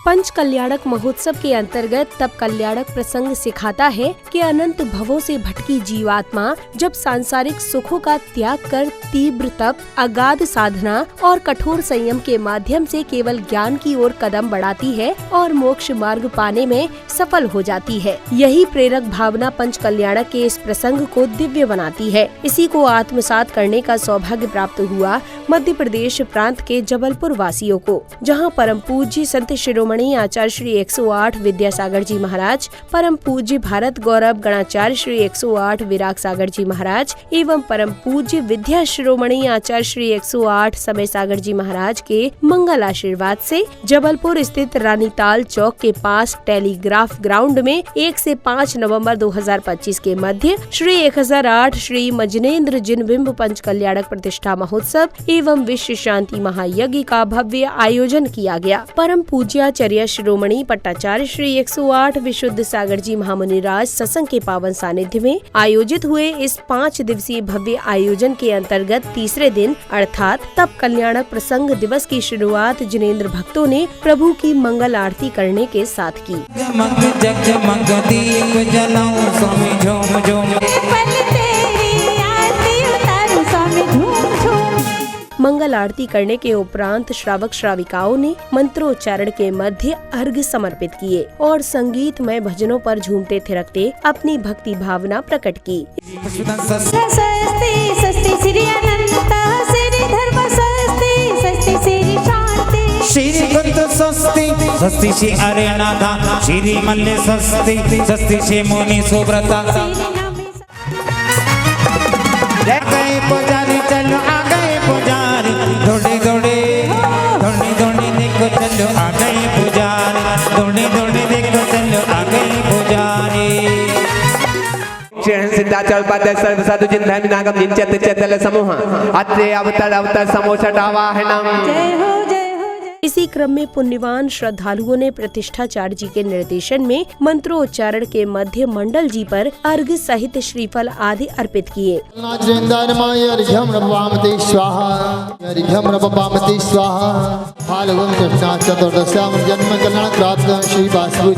पंच कल्याणक महोत्सव के अंतर्गत तप कल्याणक प्रसंग सिखाता है कि अनंत भवों से भटकी जीवात्मा जब सांसारिक सुखों का त्याग कर तीव्र तप, अगाध साधना और कठोर संयम के माध्यम से केवल ज्ञान की ओर कदम बढ़ाती है और मोक्ष मार्ग पाने में सफल हो जाती है। यही प्रेरक भावना पंच कल्याणक के इस प्रसंग को दिव्य बनाती है। इसी को आत्मसात करने का सौभाग्य प्राप्त हुआ मध्य प्रदेश प्रांत के जबलपुर वासियों को, जहां परम पूज्य संत शिरोमणि आचार्य श्री 108 विद्यासागर जी महाराज, परम पूज्य भारत गौरव गणाचार्य श्री 108 विराग सागर जी महाराज एवं परम पूज्य विद्या शिरोमणि आचार्य श्री 108 समय सागर जी महाराज के मंगल आशीर्वाद से जबलपुर स्थित रानीताल चौक के पास टेलीग्राफ ग्राउंड में 1 से 5 नवंबर 2025 के मध्य श्री 1008 श्री मजनेन्द्र जिनबिंब पंच कल्याणक प्रतिष्ठा महोत्सव एवं विश्व शांति महायज्ञ का भव्य आयोजन किया गया। परम पूज्याचार्य शिरोमणि पट्टाचार्य श्री 108 विशुद्ध सागर जी महामुनिराज सत्संग के पावन सानिध्य में आयोजित हुए इस 5 दिवसीय भव्य आयोजन के अंतर्गत तीसरे दिन अर्थात तप कल्याणक प्रसंग दिवस की शुरुआत जिनेंद्र भक्तों ने प्रभु की मंगल आरती करने के साथ की। मंगल आरती करने के उपरांत श्रावक श्राविकाओं ने मंत्रोच्चारण के मध्य अर्घ्य समर्पित किए और संगीतमय भजनों पर झूमते थिरकते अपनी भक्ति भावना प्रकट की। स्वस्ति श्री अरेनाथा श्री मल्ले स्वस्ति श्री मुनि सुब्रता। गए पुजारी चलो आ गए पुजारी, दौड़े दौड़े दौड़े दौड़े देखो चलो आ गए पुजारी, दौड़े दौड़े देखो चलो आ गए पुजारी। सिद्धाचल पद सर्व साधु जिन्धन नागम जिनचत चतल समूह अत्रे अवतर अवतर समोषटावाहनम। जय हो। इसी क्रम में पुण्यवान श्रद्धालुओं ने प्रतिष्ठाचार्य जी के निर्देशन में मंत्रोच्चारण के मध्य मंडल जी पर अर्घ्य सहित श्रीफल आदि अर्पित किए। जन्म कल्याण प्राप्त श्री वासु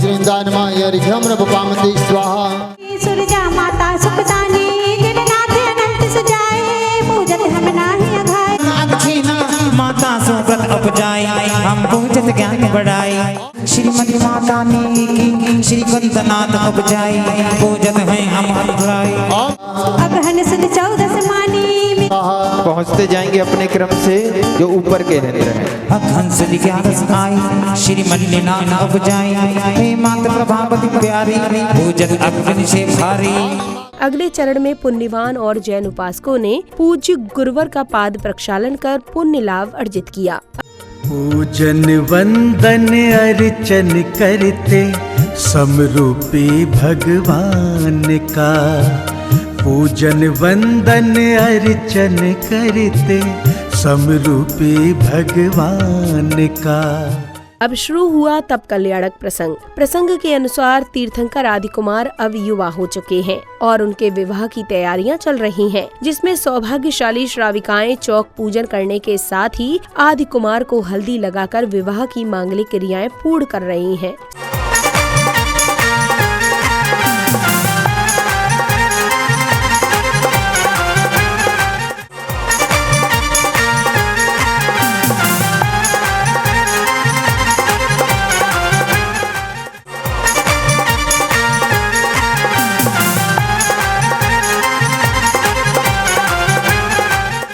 सुरजा माता सुखदानी जगन्नाथ अनंत सजाए, पूजत हम नाही अघाय। माता सुव्रत उपजाई हम पूजत ज्ञान बढ़ाई, श्रीमती माता ने की श्री कंदनाथ उपजाई, पूजत है हम अधुराई। अगहन सुद 14 मानी पहुँचते जाएंगे अपने क्रम से जो ऊपर के रहते हैं। अगहन सुद 11 आई श्री मल्लिनाथ उपजाई, हे माता प्रभावती प्यारी, पूजत अग्नि से भारी। अगले चरण में पुण्यवान और जैन उपासकों ने पूज्य गुरुवर का पाद प्रक्षालन कर पुण्य लाभ अर्जित किया। पूजन वंदन अर्चन करते समरूपी भगवान का, पूजन वंदन अर्चन करते समरूपी भगवान का। अब शुरू हुआ तप कल्याणक प्रसंग के अनुसार तीर्थंकर आदि कुमार अब युवा हो चुके हैं और उनके विवाह की तैयारियां चल रही हैं, जिसमें सौभाग्यशाली श्राविकाएं चौक पूजन करने के साथ ही आदि कुमार को हल्दी लगाकर विवाह की मांगलिक क्रियाएं पूर्ण कर रही हैं।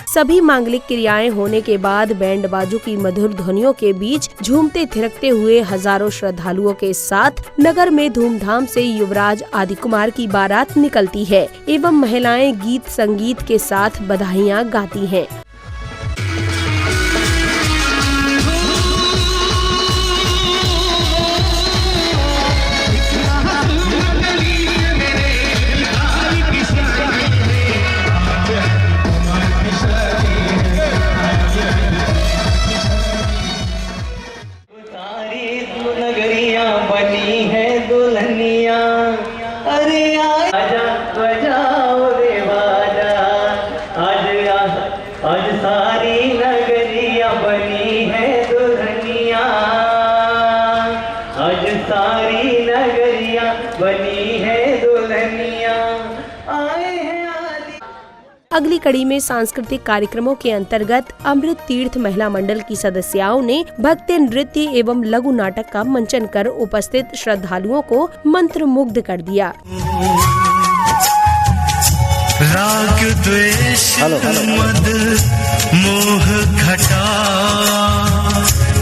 सभी मांगलिक क्रियाएं होने के बाद बैंड बाजू की मधुर ध्वनियों के बीच झूमते थिरकते हुए हजारों श्रद्धालुओं के साथ नगर में धूमधाम से युवराज आदि कुमार की बारात निकलती है एवं महिलाएं गीत संगीत के साथ बधाइयां गाती हैं। बनी है दुल्हनिया, अरे आजा बजाओ रे बाजा, आज अगली कड़ी में सांस्कृतिक कार्यक्रमों के अंतर्गत अमृत तीर्थ महिला मंडल की सदस्याओं ने भक्ति नृत्य एवं लघु नाटक का मंचन कर उपस्थित श्रद्धालुओं को मंत्रमुग्ध कर दिया। राग द्वेष मद मोह घटा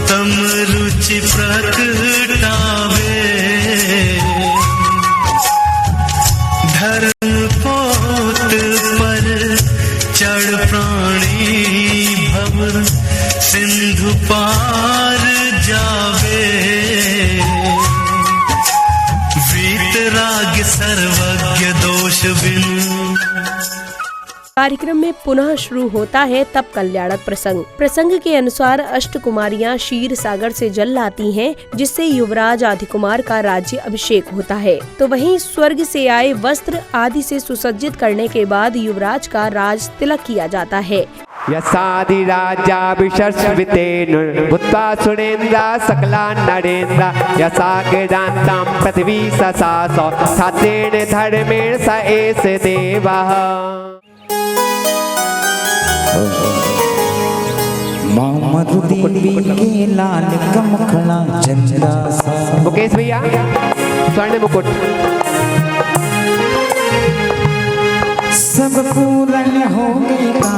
तम रुचि प्रकटावे धर्म पोत पर चढ़ प्राणी भव सिंधु पार जावे वीतराग सर्वज्ञ दोष बिनु। कार्यक्रम में पुनः शुरू होता है तप कल्याणक प्रसंग। प्रसंग के अनुसार अष्ट कुमारियां क्षीर सागर से जल लाती हैं, जिससे युवराज आदिकुमार का राज्य अभिषेक होता है। तो वहीं स्वर्ग से आए वस्त्र आदि से सुसज्जित करने के बाद युवराज का राज तिलक किया जाता है। यसादि राजा विशस्वितेन भूत्वा सुरेन्द्र सकला नरेन्द्र यसाग्रान्तं पृथ्वी ससासो छात्रेण धर्मेण स एष देवः। देवी के लाल का मुखड़ा चंद्रा सा। मुकेश भैया स्वर्ण मुकुट। सब पूर्ण हो गया।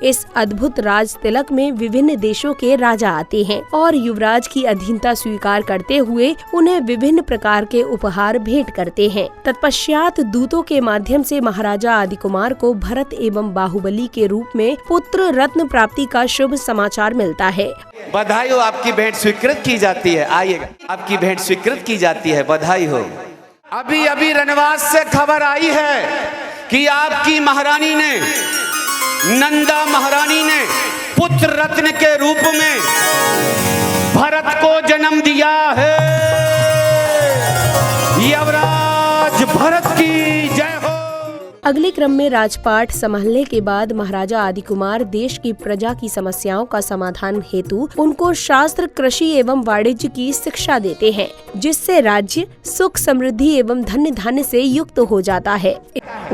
इस अद्भुत राज तिलक में विभिन्न देशों के राजा आते हैं और युवराज की अधीनता स्वीकार करते हुए उन्हें विभिन्न प्रकार के उपहार भेंट करते हैं। तत्पश्चात दूतों के माध्यम से महाराजा आदिकुमार को भरत एवं बाहुबली के रूप में पुत्र रत्न प्राप्ति का शुभ समाचार मिलता है। बधाई हो, आपकी भेंट स्वीकृत की जाती है। आइएगा, आपकी भेंट स्वीकृत की जाती है, बधाई हो। अभी अभी रनवास से खबर आई है कि आपकी महारानी ने, नंदा महारानी ने पुत्र रत्न के रूप में भरत को जन्म दिया है। युवराज भरत की जय हो। अगले क्रम में राजपाट संभालने के बाद महाराजा आदिकुमार देश की प्रजा की समस्याओं का समाधान हेतु उनको शास्त्र, कृषि एवं वाणिज्य की शिक्षा देते हैं, जिससे राज्य सुख, समृद्धि एवं धन्य धान्य से युक्त हो जाता है।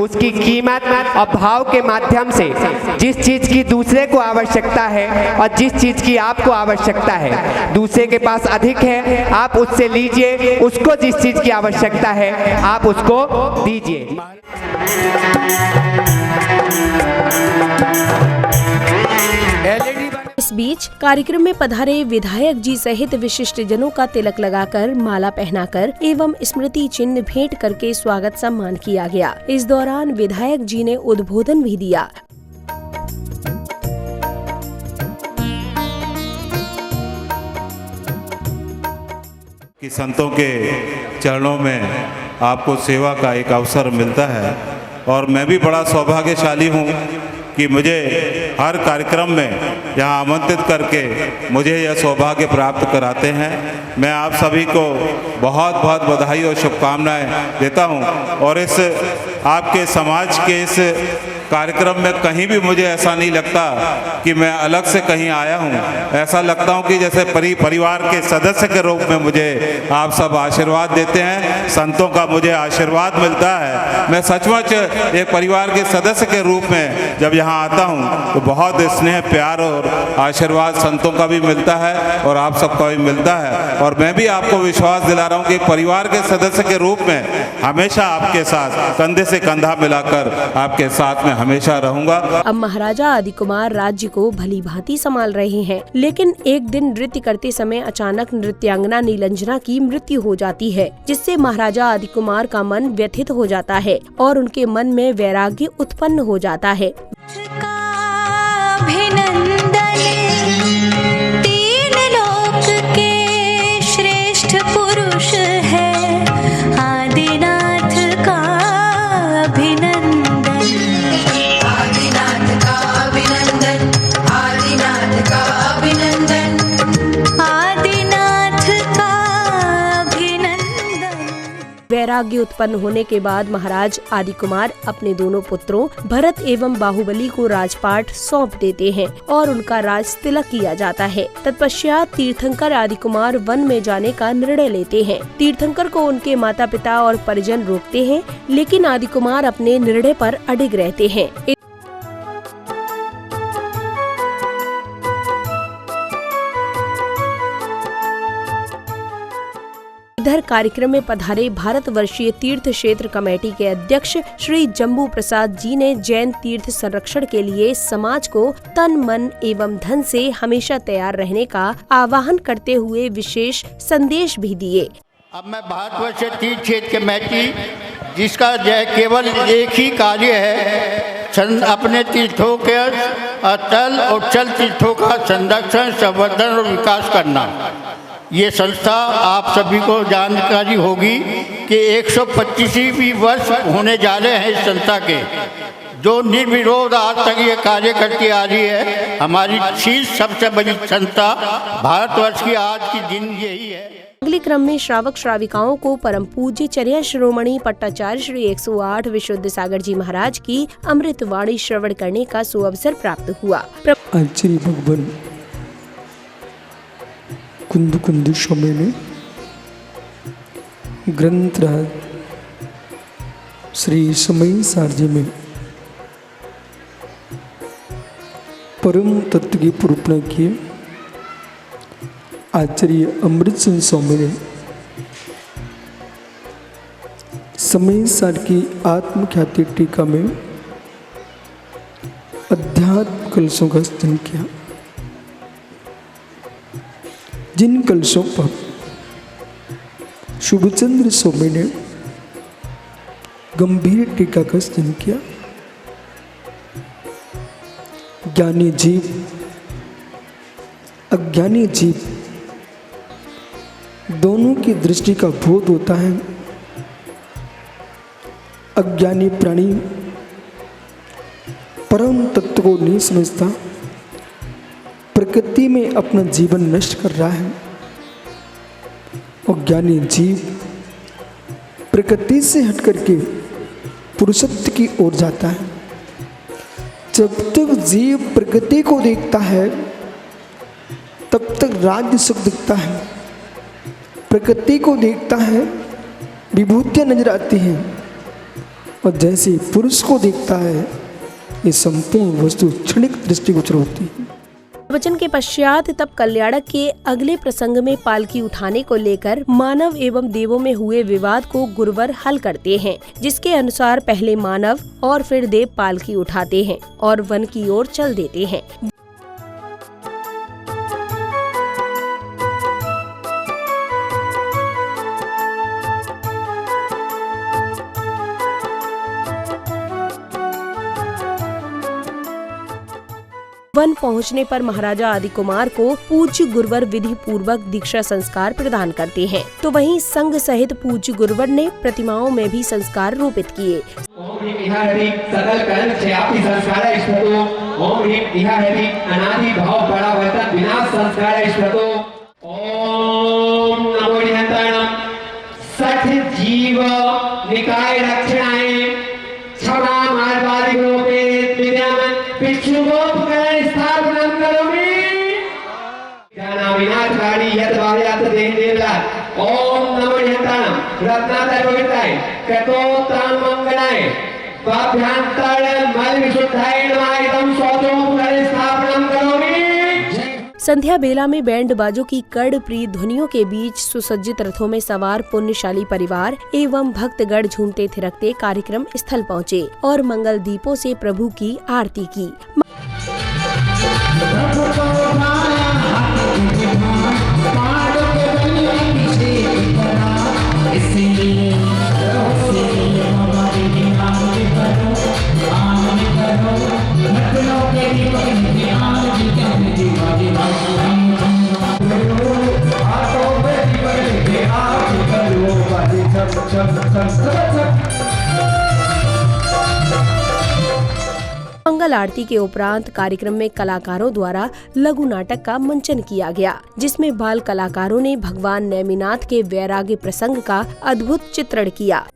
उसकी कीमत और भाव के माध्यम से जिस चीज की दूसरे को आवश्यकता है और जिस चीज की आपको आवश्यकता है, दूसरे के पास अधिक है आप उससे लीजिए, उसको जिस चीज की आवश्यकता है आप उसको दीजिए। इस बीच कार्यक्रम में पधारे विधायक जी सहित विशिष्ट जनों का तिलक लगाकर, माला पहनाकर एवं स्मृति चिन्ह भेंट करके स्वागत सम्मान किया गया। इस दौरान विधायक जी ने उद्बोधन भी दिया। कि संतों के चरणों में आपको सेवा का एक अवसर मिलता है और मैं भी बड़ा सौभाग्यशाली हूँ कि मुझे हर कार्यक्रम में यहाँ आमंत्रित करके मुझे यह सौभाग्य प्राप्त कराते हैं। मैं आप सभी को बहुत बहुत बधाई और शुभकामनाएं देता हूँ और इस आपके समाज के इस कार्यक्रम में कहीं भी मुझे ऐसा नहीं लगता कि मैं अलग से कहीं आया हूँ। ऐसा लगता हूँ कि जैसे परिवार के सदस्य के रूप में मुझे आप सब आशीर्वाद देते हैं, संतों का मुझे आशीर्वाद मिलता है। मैं सचमुच एक परिवार के सदस्य के रूप में जब यहाँ आता हूँ तो बहुत स्नेह, प्यार और आशीर्वाद संतों का भी मिलता है और आप सबका भी मिलता है। और मैं भी आपको विश्वास दिला रहा हूँ कि परिवार के सदस्य के रूप में हमेशा आपके साथ कंधे से कंधा मिलाकर आपके साथ में हमेशा रहूंगा। अब महाराजा आदिकुमार राज्य को भली भांति संभाल रहे हैं, लेकिन एक दिन नृत्य करते समय अचानक नृत्यांगना नीलंजना की मृत्यु हो जाती है, जिससे महाराजा आदिकुमार का मन व्यथित हो जाता है और उनके मन में वैराग्य उत्पन्न हो जाता है। तीन लोक के श्रेष्ठ पुरुष है आदिनाथ का अभिनंदन। आदिनाथ का अभिनंदन, आदिनाथ का अभिनंदन, आदिनाथ का अभिनंदन। वैराग्य उत्पन्न होने के बाद महाराज आदि कुमार अपने दोनों पुत्रों भरत एवं बाहुबली को राजपाट सौंप देते हैं और उनका राज तिलक किया जाता है। तत्पश्चात तीर्थंकर आदि कुमार वन में जाने का निर्णय लेते हैं। तीर्थंकर को उनके माता पिता और परिजन रोकते हैं, लेकिन आदि कुमार अपने निर्णय पर अडिग रहते हैं। इधर कार्यक्रम में पधारे भारतवर्षीय तीर्थ क्षेत्र कमेटी के अध्यक्ष श्री जम्बू प्रसाद जी ने जैन तीर्थ संरक्षण के लिए समाज को तन मन एवं धन से हमेशा तैयार रहने का आह्वान करते हुए विशेष संदेश भी दिए। अब मैं भारतवर्षीय तीर्थ क्षेत्र कमेटी, जिसका केवल एक ही कार्य है, अपने तीर्थों के अटल और चल तीर्थों का संरक्षण, संवर्धन और विकास करना। ये संस्था आप सभी को जानकारी होगी कि 125वीं वर्ष होने जा रहे हैं इस संस्था के, जो निर्विरोध आज तक ये कार्य करती आ रही है। हमारी शीर्ष सबसे बड़ी संस्था भारतवर्ष की आज की दिन यही है। अगले क्रम में श्रावक श्राविकाओं को परम पूज्य चर्या शिरोमणि पट्टाचार्य श्री 108 विशुद्ध सागर जी महाराज की अमृत वाणी श्रवण करने का सुअवसर प्राप्त हुआ। आचार्य भगवान कुंद कुंद स्वामी ने ग्रंथराज श्री समय सारजी में परम तत्व की निरूपण किए। आचार्य अमृत सिंह स्वामी ने समय सार की आत्मख्याति टीका में अध्यात्म कलशों का स्तन किया, जिन कलशों पर शुभचंद्र स्वामी ने गंभीर टीका का स्तन किया। ज्ञानी जीव अज्ञानी जीव दोनों की दृष्टि का बोध होता है। अज्ञानी प्राणी परम तत्व को नहीं समझता, प्रकृति में अपना जीवन नष्ट कर रहा है। और ज्ञानी जीव प्रकृति से हट करके पुरुषत्व की ओर जाता है। जब तक जीव प्रकृति को देखता है तब तक राज्य सुख दिखता है, प्रकृति को देखता है विभूतियां नजर आती हैं, और जैसे पुरुष को देखता है ये संपूर्ण वस्तु क्षणिक दृष्टिगोचर होती है। वचन के पश्चात तब कल्याणक के अगले प्रसंग में पालकी उठाने को लेकर मानव एवं देवों में हुए विवाद को गुरुवर हल करते हैं, जिसके अनुसार पहले मानव और फिर देव पालकी उठाते हैं और वन की ओर चल देते हैं। वन पहुंचने पर महाराजा आदि कुमार को पूज्य गुरुवर विधि पूर्वक दीक्षा संस्कार प्रदान करते हैं, तो वहीं संघ सहित पूज्य गुरुवर ने प्रतिमाओं में भी संस्कार रूपित किए। ओम ह्रीं इहा हरि सकल कर्म क्षयापि संस्कार स्मृतो, ओम ह्रीं इहा हरि अनादि भाव परावर्तन विनाश संस्कार स्मृतो, ओम नमो निहंताणम सठ जीव निकाय रक्षणाय क्षमा मार्गादि रूपे विद्यमान पितृगोपकरण स्थापनं करोमि। ज्ञानाविनाशकारी यत् भावयात् देवदेवला, ओम नमो निहंताणम रत्नाकर पवित्राय कतोत्तम मंगलाय पाभ्यांतर मल विशुद्धाय नमः इदं स्वतोपकरण स्थापनं करोमि। संध्या बेला में बैंड बाजों की कर्णप्रिय ध्वनियों के बीच सुसज्जित रथों में सवार पुण्यशाली परिवार एवं भक्तगण झूमते थिरकते कार्यक्रम स्थल पहुँचे और मंगल दीपों से प्रभु की आरती की। मंगल आरती के उपरांत कार्यक्रम में कलाकारों द्वारा लघु नाटक का मंचन किया गया, जिसमें बाल कलाकारों ने भगवान नेमिनाथ के वैराग्य प्रसंग का अद्भुत चित्रण किया।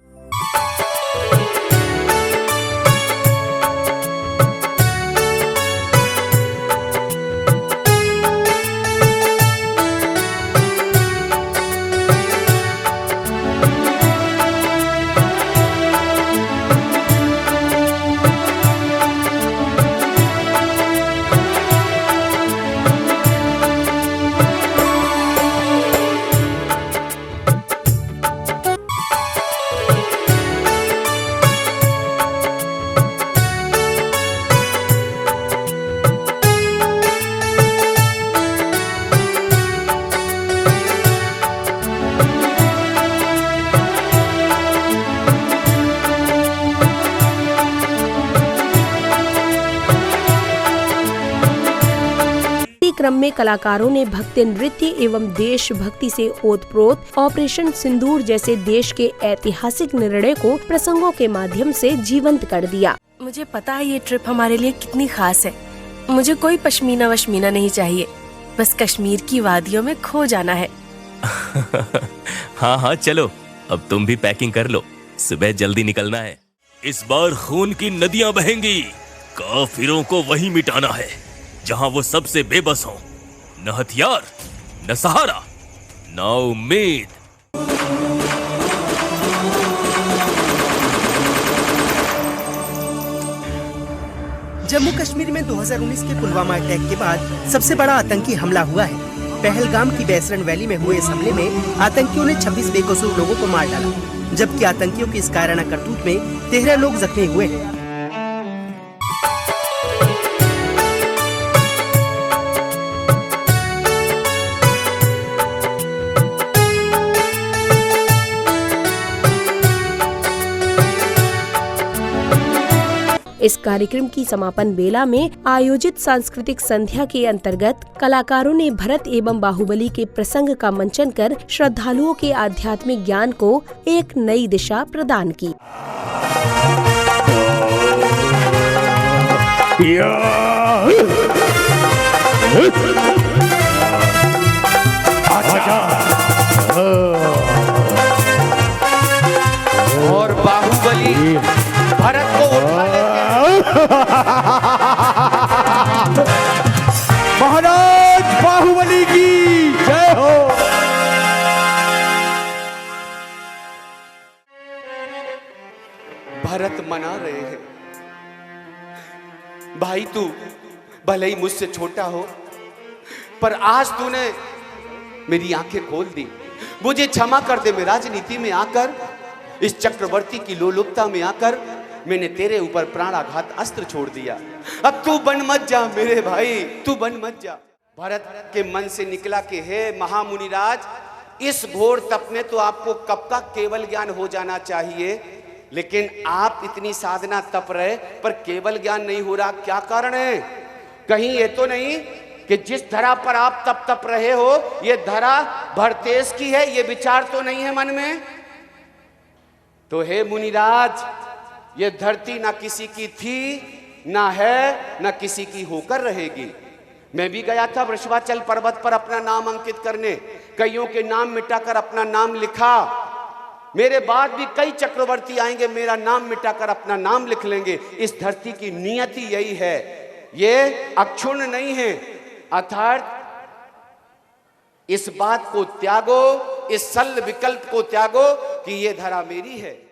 क्रम में कलाकारों ने भक्ति नृत्य एवं देशभक्ति से ओतप्रोत ऑपरेशन सिंदूर जैसे देश के ऐतिहासिक निर्णय को प्रसंगों के माध्यम से जीवंत कर दिया। मुझे पता है ये ट्रिप हमारे लिए कितनी खास है। मुझे कोई पश्मीना वश्मीना नहीं चाहिए, बस कश्मीर की वादियों में खो जाना है। हाँ हाँ चलो, अब तुम भी पैकिंग कर लो, सुबह जल्दी निकलना है। इस बार खून की नदियां बहेंगी, काफिरों को वही मिटाना है जहां वो सबसे बेबस हों। न हथियार, न सहारा, न उम्मीद। जम्मू कश्मीर में 2019 के पुलवामा अटैक के बाद सबसे बड़ा आतंकी हमला हुआ है। पहलगाम की बैसरन वैली में हुए इस हमले में आतंकियों ने 26 बेकसूर लोगों को मार डाला, जबकि आतंकियों की इस कायराना करतूत में 13 लोग जख्मी हुए हैं। इस कार्यक्रम की समापन बेला में आयोजित सांस्कृतिक संध्या के अंतर्गत कलाकारों ने भरत एवं बाहुबली के प्रसंग का मंचन कर श्रद्धालुओं के आध्यात्मिक ज्ञान को एक नई दिशा प्रदान की। और बाहुबली भरत को उठा लेते महाराज बाहुबली की जय हो। भरत मना रहे हैं, भाई तू भले ही मुझसे छोटा हो, पर आज तूने मेरी आंखें खोल दी। मुझे क्षमा कर दे। मैं राजनीति में आकर, इस चक्रवर्ती की लोलुपता में आकर मैंने तेरे ऊपर प्राणाघात अस्त्र छोड़ दिया। अब तू बन मत जा मेरे भाई, तू बन मत जा। भरत के मन से निकला कि हे महामुनिराज, इस घोर तप में तो आपको कब का केवल ज्ञान हो जाना चाहिए, लेकिन आप इतनी साधना तप रहे पर केवल ज्ञान नहीं हो रहा। क्या कारण है? कहीं ये तो नहीं कि जिस धरा पर आप तप रहे हो ये धरा भरतेश की है, ये विचार तो नहीं है मन में? तो हे मुनिराज, ये धरती ना किसी की थी, ना है, ना किसी की होकर रहेगी। मैं भी गया था वृषभाचल पर्वत पर अपना नाम अंकित करने, कईयों के नाम मिटाकर अपना नाम लिखा। मेरे बाद भी कई चक्रवर्ती आएंगे, मेरा नाम मिटाकर अपना नाम लिख लेंगे। इस धरती की नियति यही है, ये अक्षुण्ण नहीं है। अर्थात इस बात को त्यागो, इस सल विकल्प को त्यागो कि ये धरा मेरी है।